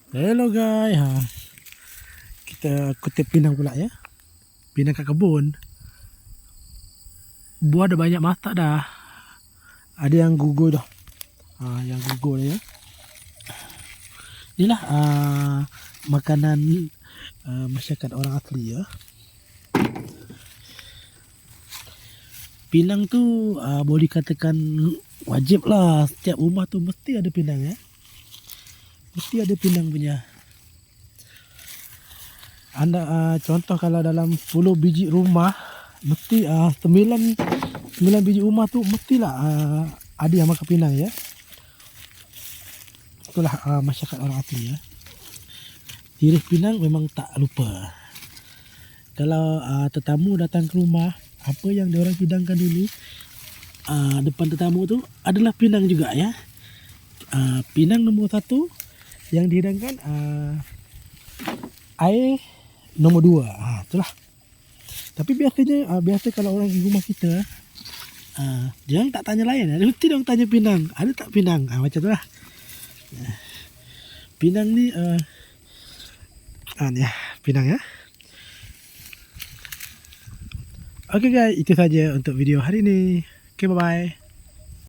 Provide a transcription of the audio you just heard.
Hello guys, kita kutip pinang pula ya. Pinang kat kebun. Buah dah banyak masak dah. Ada yang gugur dah. Yang gugur ya. Inilah makanan masyarakat orang asli ya. Pinang tu boleh dikatakan wajib lah. Setiap rumah tu mesti ada pinang ya. Mesti ada pinang punya. Anda contoh kalau dalam 10 biji rumah mesti 9 biji rumah tu mestilah ada yang makan pinang ya. Itulah masyarakat orang asli ya. Iris pinang memang tak lupa. Kalau tetamu datang ke rumah, apa yang diorang hidangkan dulu depan tetamu tu adalah pinang juga ya. Pinang nombor 1 yang dihidangkan, air nombor 2. Itulah. Tapi biasa kalau orang di rumah kita, dia tak tanya lain, mesti dia tanya pinang. Ada tak pinang? Macam tu lah. Pinang ni ni pinang ya. Okey guys, itu saja untuk video hari ini. Okay, bye bye.